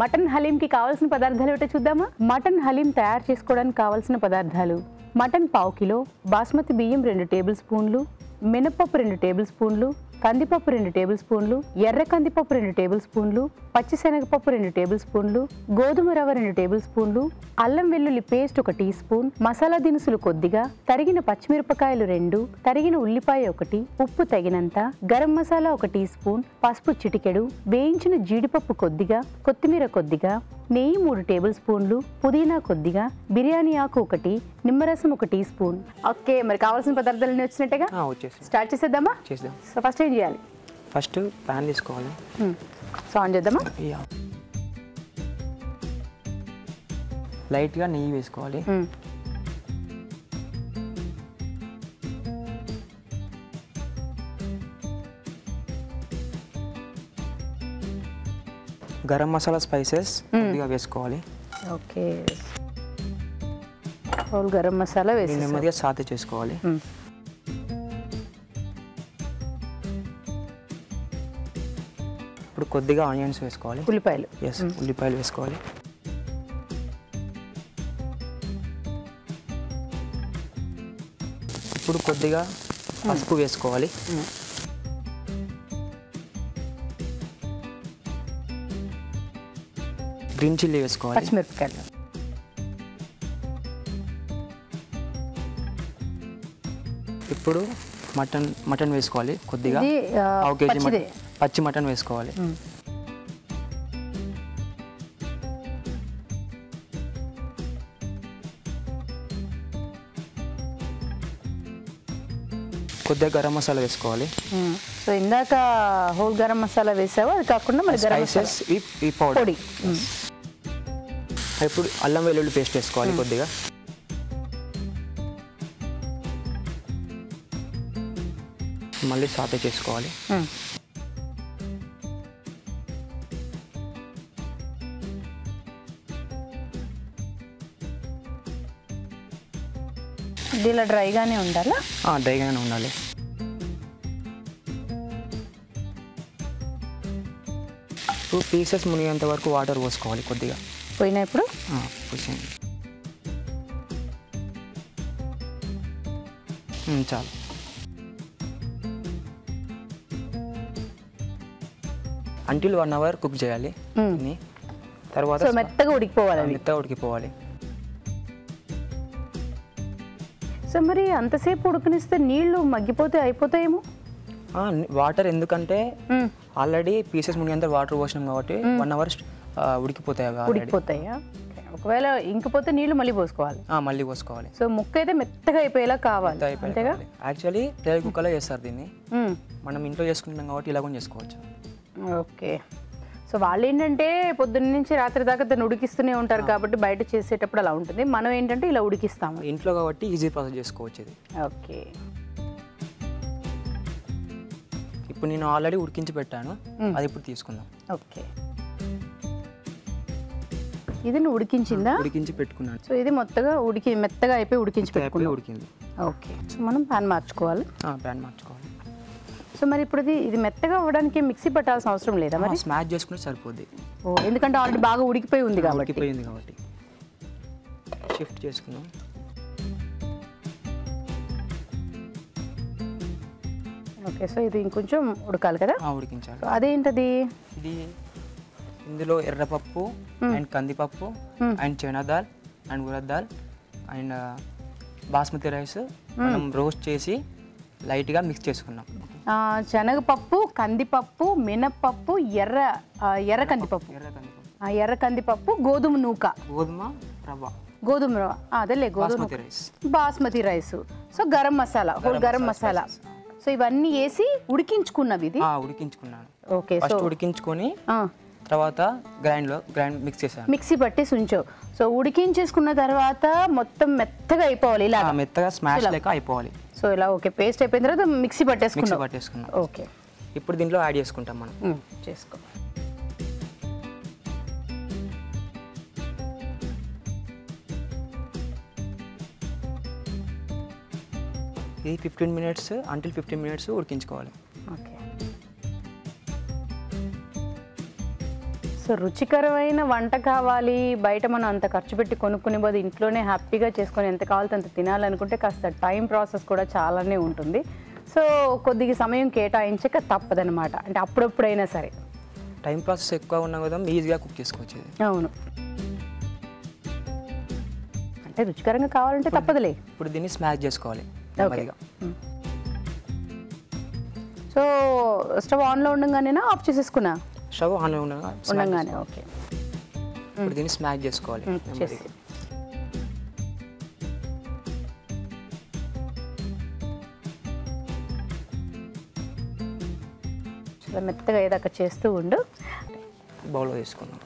Mutton హలీంకి కావాల్సిన పదార్థాలు ఏమిటో చూద్దామా? మటన్ హలీం తయారు చేసుకోవడానికి కావాల్సిన పదార్థాలు: మటన్ 1/2 కిలో, బాస్మతి బియ్యం 2 టేబుల్ స్పూన్లు, మినపప్పు 2 టేబుల్ స్పూన్లు, కందిపప్పు 2 టేబుల్ స్పూన్లు, ఎర్ర కందిపప్పు 2 టేబుల్ స్పూన్లు, పచ్చిశనగపప్పు 2 టేబుల్ స్పూన్లు, గోధుమ రవ్వ 2 టేబుల్ స్పూన్లు, అల్లం వెల్లుల్లి పేస్ట్ 1 టీ స్పూన్, మసాలా దినుసులు కొద్దిగా, తరిగిన పచ్చిమిరపకాయలు 2, తరిగిన ఉల్లిపాయ 1, ఉప్పు తగినంత, గరం మసాలా 1 టీ స్పూన్, పసుపు చిటికెడు, వేయించిన జీడిపప్పు కొద్దిగా, కొత్తిమీర కొద్దిగా, నెయ్యి 3 టేబుల్ స్పూన్లు, పుదీనా కొద్దిగా, బిర్యానీ ఆకు 1, నిమ్మరసం 1 టీ స్పూన్. ఓకే, మరి కావాల్సిన పదార్థాలన్నీ వచ్చినట్టుగా స్టార్ట్ చేసేద్దామా? చేద్దాం. సో ఫస్ట్ ఏం చేయాలి? ఫస్ట్ ప్యాన్ తీసుకోవాలి. సో ఆన్ చేద్దామా? లైట్గా నెయ్యి వేసుకోవాలి. గరం మసాలా స్పైసెస్ కొద్దిగా వేసుకోవాలి. ఓకే, హోల్ గరం మసాలా వేసి నెమ్మదిగా సాతే చేసుకోవాలి. ఇప్పుడు కొద్దిగా ఆనియన్స్ వేసుకోవాలి. ఉల్లిపాయలు. ఎస్, ఉల్లిపాయలు వేసుకోవాలి. ఇప్పుడు కొద్దిగా పసుపు వేసుకోవాలి. గ్రీన్ చిల్లీ వేసుకోవాలి. పచ్చిమిరపకాయలు. ఇప్పుడు మటన్ వేసుకోవాలి. కొద్దిగా పచ్చి మటన్ వేసుకోవాలి. కొద్దిగా గరం మసాలా వేసుకోవాలి. సో ఇందాక హోల్ గరం మసాలా వేసావు, అది కాకుండా మరి గరం మసాలా ఈ పౌడర్. ఇప్పుడు అల్లం వెల్లుల్లి పేస్ట్ వేసుకోవాలి కొద్దిగా. మళ్ళీ సాతే చేసుకోవాలి. ఇలా డ్రైగానే ఉండాలా? డ్రైగానే ఉండాలి. ఇప్పుడు పీసెస్ మునిగేంత వరకు వాటర్ పోసుకోవాలి కొద్దిగా. పోయినా ఇప్పుడు పోసేయండి. చాలు. అంటిల్ 1 అవర్ కుక్ చేయాలి. తర్వాత మెత్తగా ఉడికిపోవాలి. మెత్తగా ఉడికిపోవాలి. సో మరి అంతసేపు ఉడకనిస్తే నీళ్లు మగ్గిపోతే అయిపోతాయేమో? వాటర్ ఎందుకంటే ఆల్రెడీ పీసెస్ మునిగేంత వాటర్ పోసినాం కాబట్టి 1 అవర్ ఉడికిపోతాయా? ఒకవేళ ఇంకిపోతే నీళ్లు మళ్ళీ పోసుకోవాలి. మళ్ళీ పోసుకోవాలి. సో ముక్క అయితే మెత్తగా అయిపోయేలా కావాలి. అంతేగా? యాక్చువల్లీ ప్రెషర్ కుక్కర్లో చేస్తారు దీన్ని. మనం ఇంట్లో చేసుకుంటున్నాం కాబట్టి ఇలా కూడా చేసుకోవచ్చు. ఓకే, సో వాళ్ళు ఏంటంటే పొద్దున్న నుంచి రాత్రి దాకా దాన్ని ఉడికిస్తూనే ఉంటారు కాబట్టి బయట చేసేటప్పుడు అలా ఉంటుంది. మనం ఏంటంటే ఇలా ఉడికిస్తాము ఇంట్లో కాబట్టి ఈజీ ప్రాసెస్ చేసుకోవచ్చు ఇది. ఓకే, ఇప్పుడు నేను ఆల్రెడీ ఉడికించి పెట్టాను, అది ఇప్పుడు తీసుకుందాం. ఓకే, ఇది నువ్వు ఉడికించిందా? ఉడికించి పెట్టుకున్నాను. సో ఇది మెత్తగా అయిపోయి ఉడికించి పెట్టుకున్నాను. ఉడికింది. ఓకే, సో మనం ప్యాన్ మార్చుకోవాలి. ప్యాన్ మార్చుకోవాలి. సో మరి ఇప్పుడు ఇది మెత్తగా అవ్వడానికి మిక్సీ పట్టాల్సిన అవసరం లేదా? మరి స్మాష్ చేసుకుంటే సరిపోద్ది. ఎందుకంటే ఆల్రెడీ బాగా ఉడికిపోయి ఉంది కాబట్టి. షిఫ్ట్ చేసుకున్నాం. ఓకే, సో ఇది ఇంకొంచెం ఉడకాలి కదా? ఉడికించాలి. అదేంటది? ఇది ఇందులో ఎర్రపప్పు అండ్ కందిపప్పు and chana dal and urad dal and basmati rice మనం రోస్ట్ చేసి లైట్గా మిక్స్ చేసుకున్నాం. శనగపప్పు, కందిపప్పు, మినపప్పు, ఎర్ర కందిపప్పు, గోధుమ నూక, గోధుమ రవ్వ, అదేలే basmati rice, so garam masala, whole garam masala. So ఇవన్నీ వేసి ఉడికించుకున్నవి. ఇది ఉడికించుకున్నాను. ఓకే, సో ఉడికించుకొని తర్వాత మిక్స్ చేశాను. మిక్సీ పట్టేసి ఉంచావు. సో ఉడికించేసుకున్న తర్వాత మొత్తం మెత్తగా అయిపోవాలి. ఇలా మెత్తగా స్మాష్ లేక అయిపోవాలి. సో ఇలా ఓకే, పేస్ట్ అయిపోయిన తర్వాత మిక్సీ పట్టేసుకున్నాం. ఓకే, ఇప్పుడు దీంట్లో యాడ్ చేసుకుంటాం మనం. చేసుకో. ఇది 15 మినిట్స్ అంటిల్ 15 మినిట్స్ ఉడికించుకోవాలి. ఓకే, సో రుచికరమైన వంట కావాలి, బయట మనం అంత ఖర్చు పెట్టి కొనుక్కునే బదులు ఇంట్లోనే హ్యాపీగా చేసుకొని ఎంత కావాలో అంత తినాలనుకుంటే కాస్త టైం ప్రాసెస్ కూడా చాలానే ఉంటుంది. సో కొద్దిగా సమయం కేటాయించక తప్పదనమాట, అంటే అప్పుడప్పుడైనా సరే. టైం ప్రాసెస్ ఎక్కువ ఉన్నా కదా ఈజీగా కుక్ చేసుకోవచ్చు ఇది. అవును, అంటే రుచికరంగా కావాలంటే తప్పదులే. ఇప్పుడు దీన్ని స్మాష్ చేసుకోవాలి ఓకే. నెమ్మదిగా. సో స్టవ్ ఆన్లో ఉండగానేనా ఆఫ్ చేసేసుకున్నా? స్టవ్ ఆన్లో ఉండగా ఉండగానే. ఓకే, ఇప్పుడు దీన్ని స్మాష్ చేసుకోవాలి చేసి నెమ్మదిగా. చాలా మెత్తగా ఏదాకా చేస్తూ ఉండు. బౌల్లో వేసుకుందాం.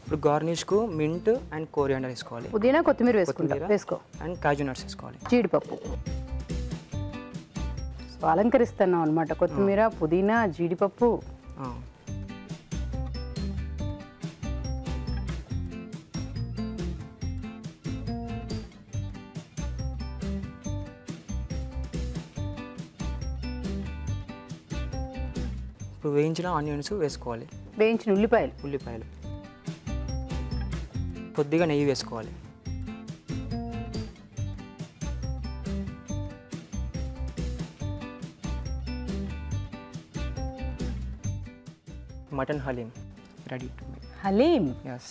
ఇప్పుడు గార్నిష్కు మింట్ అండ్ కోరియాండర్ వేసుకోవాలి. పుదీనా కొత్తిమీర వేసుకుంటా. కొత్తిమీర వేసుకో. అండ్ కాజు నట్స్ వేసుకోవాలి. జీడిపప్పు. సో అలంకరిస్తున్నాం అనమాట. కొత్తిమీర, పుదీనా, జీడిపప్పు. ఇప్పుడు వేయించిన ఆనియన్స్ వేసుకోవాలి. వేయించిన ఉల్లిపాయలు. ఉల్లిపాయలు, కొద్దిగా నెయ్యి వేసుకోవాలి. Mutton haleem ready to make. Haleem. Yes.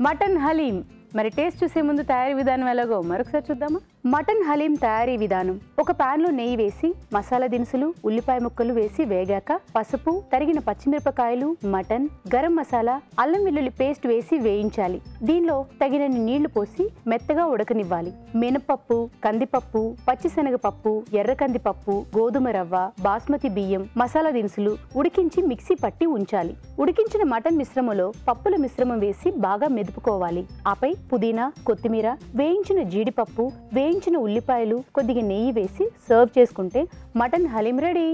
Mutton haleem. మరి టేస్ట్ చూసే ముందు తయారీ విధానం ఎలాగో మరొకసారి చూద్దామా? మటన్ హలీం తయారీ విధానం: ఒక ప్యాన్లో నెయ్యి వేసి మసాలా దినుసులు, ఉల్లిపాయ ముక్కలు వేసి వేగాక పసుపు, తరిగిన పచ్చిమిరపకాయలు, మటన్, గరం మసాలా, అల్లం వెల్లుల్లి పేస్ట్ వేసి వేయించాలి. దీనిలో తగినన్ని నీళ్లు పోసి మెత్తగా ఉడకనివ్వాలి. మినపప్పు, కందిపప్పు, పచ్చిశనగపప్పు, ఎర్ర కందిపప్పు, గోధుమ రవ్వ, బాస్మతి బియ్యం, మసాలా దినుసులు ఉడికించి మిక్సీ పట్టి ఉంచాలి. ఉడికించిన మటన్ మిశ్రమంలో పప్పుల మిశ్రమం వేసి బాగా మెదుపుకోవాలి. ఆపై పుదీనా, కొత్తిమీర, వేయించిన జీడిపప్పు, వేయించిన ఉల్లిపాయలు, కొద్దిగా నెయ్యి వేసి సర్వ్ చేసుకుంటే మటన్ హలీం రెడీ.